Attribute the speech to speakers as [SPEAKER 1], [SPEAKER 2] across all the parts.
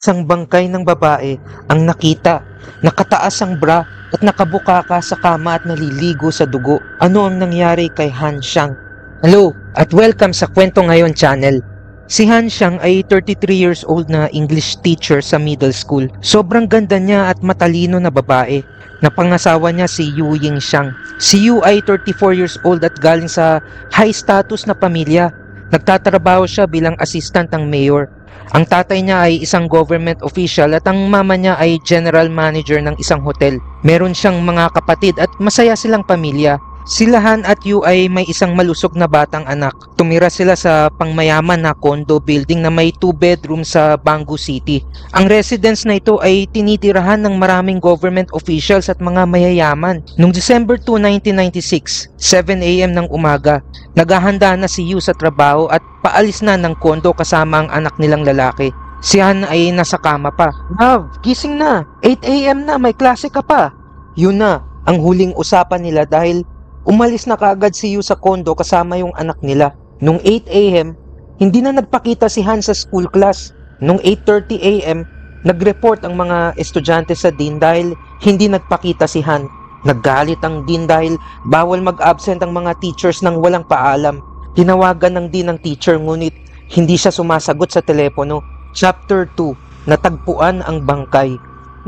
[SPEAKER 1] Isang bangkay ng babae ang nakita. Nakataas ang bra at nakabukaka sa kama at naliligo sa dugo. Ano ang nangyari kay Han Xiang? Hello at welcome sa Kwento Ngayon channel. Si Han Xiang ay 33 years old na English teacher sa middle school. Sobrang ganda niya at matalino na babae. Napangasawa niya si Yu Yingxiang. Si Yu ay 34 years old at galing sa high status na pamilya. Nagtatrabaho siya bilang assistant ng mayor. Ang tatay niya ay isang government official at ang mama niya ay general manager ng isang hotel. Meron siyang mga kapatid at masaya silang pamilya. Sila Han at Yu ay may isang malusog na batang anak. Tumira sila sa pangmayaman na condo building na may 2 bedroom sa Bangu City. Ang residence na ito ay tinitirahan ng maraming government officials at mga mayayaman. Noong December 2, 1996, 7 AM ng umaga, naghahanda na si Yu sa trabaho at paalis na ng condo kasama ang anak nilang lalaki. Si Han ay nasa kama pa. Love, gising na. 8 AM na, may klase ka pa. Yun na, ang huling usapan nila dahil umalis na kaagad si Yu sa condo kasama yung anak nila. Nung 8 AM, hindi na nagpakita si Han sa school class. Nung 8:30 AM, nag-report ang mga estudyante sa dean dahil hindi nagpakita si Han. Naggalit ang dean dahil bawal mag-absent ang mga teachers nang walang paalam. Tinawagan ng dean ang teacher ngunit hindi siya sumasagot sa telepono. Chapter 2, Natagpuan ang bangkay.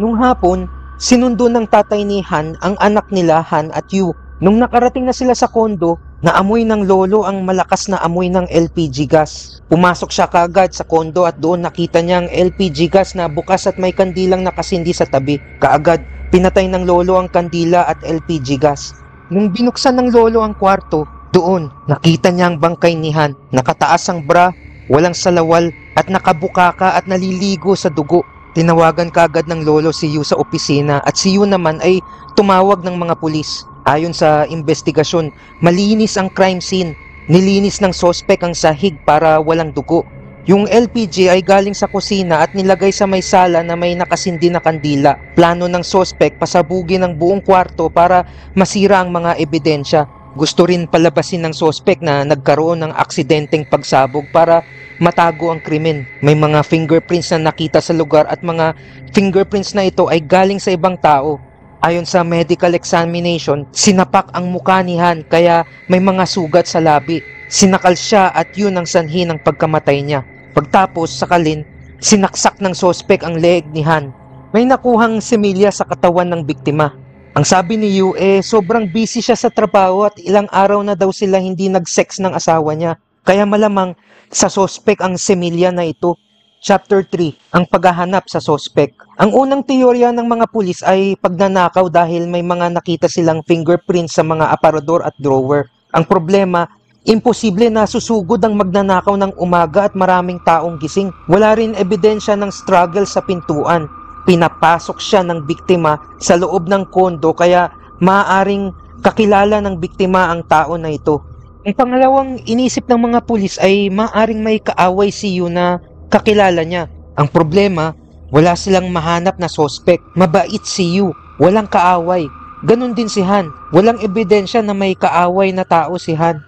[SPEAKER 1] Nung hapon, sinundo ng tatay ni Han ang anak nila Han at Yu. Nung nakarating na sila sa kondo, naamoy ng lolo ang malakas na amoy ng LPG gas. Pumasok siya kaagad sa kondo at doon nakita niya ang LPG gas na bukas at may kandilang nakasindi sa tabi. Kaagad, pinatay ng lolo ang kandila at LPG gas. Nung binuksan ng lolo ang kwarto, doon nakita niya ang bangkay ni Han. Nakataas ang bra, walang salawal at nakabukaka at naliligo sa dugo. Tinawagan kaagad ng lolo si Yu sa opisina at si Yu naman ay tumawag ng mga pulis. Ayon sa investigasyon, malinis ang crime scene. Nilinis ng sospek ang sahig para walang dugo. Yung LPG ay galing sa kusina at nilagay sa may sala na may nakasindi na kandila. Plano ng sospek pasabugin ang buong kwarto para masira ang mga ebidensya. Gusto rin palabasin ng sospek na nagkaroon ng aksidenteng pagsabog para matago ang krimen. May mga fingerprints na nakita sa lugar at mga fingerprints na ito ay galing sa ibang tao. Ayon sa medical examination, sinapak ang mukha ni Han kaya may mga sugat sa labi. Sinakal siya at yun ang sanhi ng pagkamatay niya. Pagtapos sakalin, sinaksak ng sospek ang leeg ni Han. May nakuhang semilya sa katawan ng biktima. Ang sabi ni Yu sobrang busy siya sa trabaho at ilang araw na daw sila hindi nag-sex ng asawa niya. Kaya malamang sa sospek ang semilya na ito. Chapter 3, ang paghahanap sa sospek. Ang unang teorya ng mga pulis ay pagnanakaw dahil may mga nakita silang fingerprints sa mga aparador at drawer. Ang problema, imposible na susugod ang magnanakaw ng umaga at maraming taong gising. Wala rin ebidensya ng struggle sa pintuan. Pinapasok siya ng biktima sa loob ng kondo kaya maaaring kakilala ng biktima ang tao na ito. Ang pangalawang inisip ng mga pulis ay maaaring may kaaway si Yu na kakilala niya. Ang problema, wala silang mahanap na sospek. Mabait si Yu, walang kaaway. Ganon din si Han, walang ebidensya na may kaaway na tao si Han.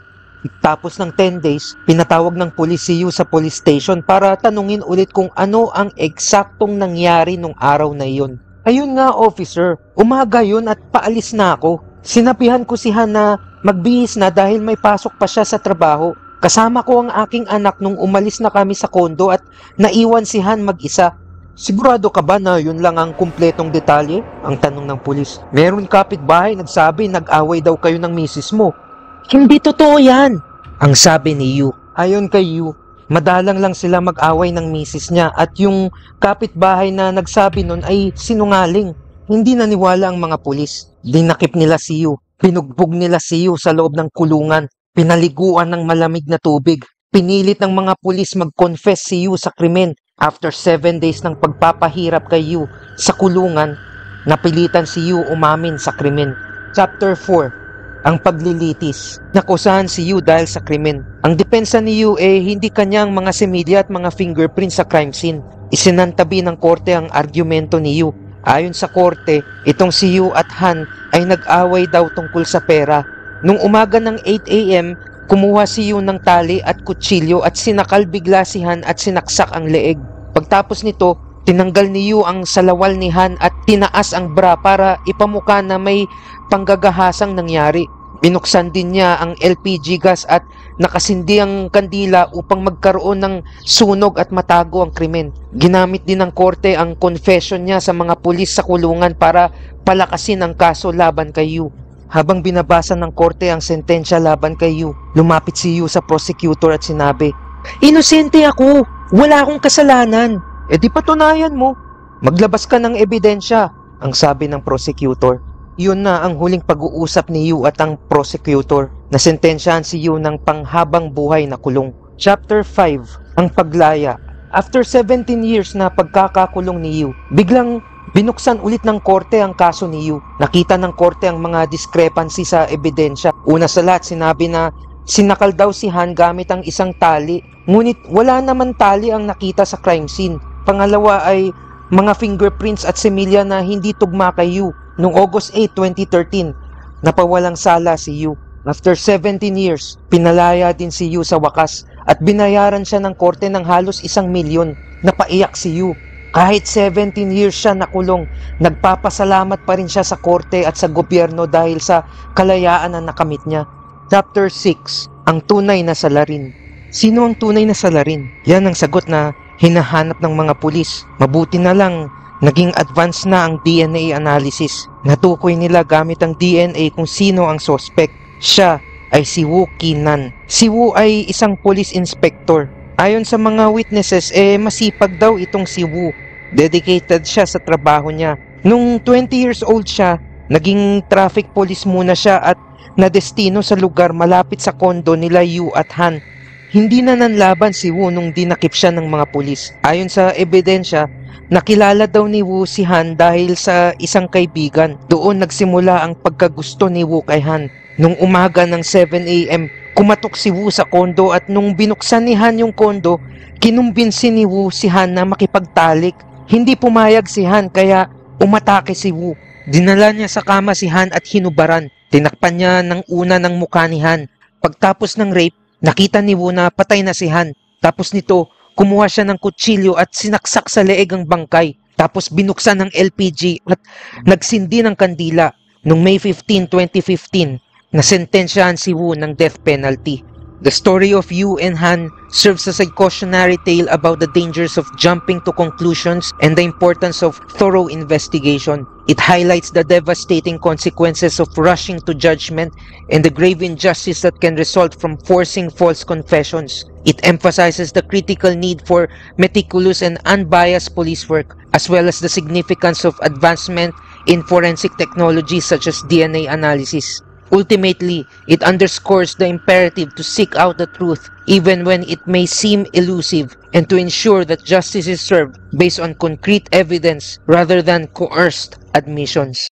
[SPEAKER 1] Tapos ng 10 days, pinatawag ng pulis si Yu sa police station para tanungin ulit kung ano ang eksaktong nangyari nung araw na iyon. Ayun nga officer, umaga yun at paalis na ako. Sinabihan ko si Han na magbihis na dahil may pasok pa siya sa trabaho. Kasama ko ang aking anak nung umalis na kami sa kondo at naiwan si Han mag-isa. Sigurado ka ba na yun lang ang kumpletong detalye? Ang tanong ng pulis. Meron kapitbahay nagsabi nag-away daw kayo ng misis mo. Hindi totoo yan, ang sabi ni Yu. Ayon kay Yu, madalang lang sila mag-away ng misis niya at yung kapitbahay na nagsabi nun ay sinungaling. Hindi naniwala ang mga pulis. Dinakip nila si Yu. Pinugbog nila si Yu sa loob ng kulungan. Pinaliguan ng malamig na tubig. Pinilit ng mga pulis mag-confess si Yu sa krimen. After 7 days ng pagpapahirap kay Yu sa kulungan, napilitan si Yu umamin sa krimen. Chapter 4, ang paglilitis. Nakusahan si Yu dahil sa krimen. Ang depensa ni Yu hindi kanyang mga semilya at mga fingerprints sa crime scene. Isinantabi ng korte ang argumento ni Yu. Ayon sa korte, itong si Yu at Han ay nag-away daw tungkol sa pera. Nung umaga ng 8 AM, kumuha si Yu ng tali at kutsilyo at sinakal bigla si Han at sinaksak ang leeg. Pagtapos nito, Tinanggal ni Yu ang salawal ni Han at tinaas ang bra para ipamukha na may panggagahasang nangyari. Binuksan din niya ang LPG gas at nakasindi ang kandila upang magkaroon ng sunog at matago ang krimen. Ginamit din ng korte ang confession niya sa mga pulis sa kulungan para palakasin ang kaso laban kay Yu. Habang binabasa ng korte ang sentensya laban kay Yu, lumapit si Yu sa prosecutor at sinabi, "Inosente ako! Wala akong kasalanan!" "E di patunayan mo. Maglabas ka ng ebidensya," ang sabi ng prosecutor. Yun na ang huling pag-uusap ni Yu at ang prosecutor. Nasentensyahan si Yu ng panghabang buhay na kulong. Chapter 5, ang paglaya. After 17 years na pagkakakulong ni Yu, biglang binuksan ulit ng korte ang kaso ni Yu. Nakita ng korte ang mga discrepancy sa ebidensya. Una sa lahat, sinabi na sinakal daw si Han gamit ang isang tali. Ngunit wala naman tali ang nakita sa crime scene. Pangalawa ay mga fingerprints at semilya na hindi tugma kay Yu. Noong August 8, 2013, napawalang sala si Yu. After 17 years, pinalaya din si Yu sa wakas at binayaran siya ng korte ng halos 1 milyon. Napaiyak si Yu. Kahit 17 years siya nakulong, nagpapasalamat pa rin siya sa korte at sa gobyerno dahil sa kalayaan na nakamit niya. Chapter 6, ang tunay na salarin. Sino ang tunay na salarin? Yan ang sagot na hinahanap ng mga pulis. Mabuti na lang naging advance na ang DNA analysis. Natukoy nila gamit ang DNA kung sino ang suspect. Siya ay si Wu Qinan. Si Wu ay isang police inspector. Ayon sa mga witnesses, masipag daw itong si Wu. Dedicated siya sa trabaho niya. Nung 20 years old siya, naging traffic police muna siya at nadestino sa lugar malapit sa kondo nila Yu at Han. Hindi na nanlaban si Wu nung dinakip siya ng mga pulis. Ayon sa ebidensya, nakilala daw ni Wu si Han dahil sa isang kaibigan. Doon nagsimula ang pagkagusto ni Wu kay Han. Nung umaga ng 7 a.m., kumatok si Wu sa kondo at nung binuksan ni Han yung kondo, kinumbinsi ni Wu si Han na makipagtalik. Hindi pumayag si Han kaya umatake si Wu. Dinala niya sa kama si Han at hinubaran. Tinakpan niya ng una ng mukha ni Han. Pagtapos ng rape, nakita ni Wu na patay na si Han. Tapos nito, kumuha siya ng kutsilyo at sinaksak sa leeg ang bangkay. Tapos binuksan ng LPG at nagsindi ng kandila. Noong May 15, 2015, nasentensyahan si Wu ng death penalty. The story of Yu and Han serves as a cautionary tale about the dangers of jumping to conclusions and the importance of thorough investigation. It highlights the devastating consequences of rushing to judgment and the grave injustice that can result from forcing false confessions. It emphasizes the critical need for meticulous and unbiased police work, as well as the significance of advancement in forensic technologies such as DNA analysis. Ultimately, it underscores the imperative to seek out the truth even when it may seem elusive and to ensure that justice is served based on concrete evidence rather than coerced admissions.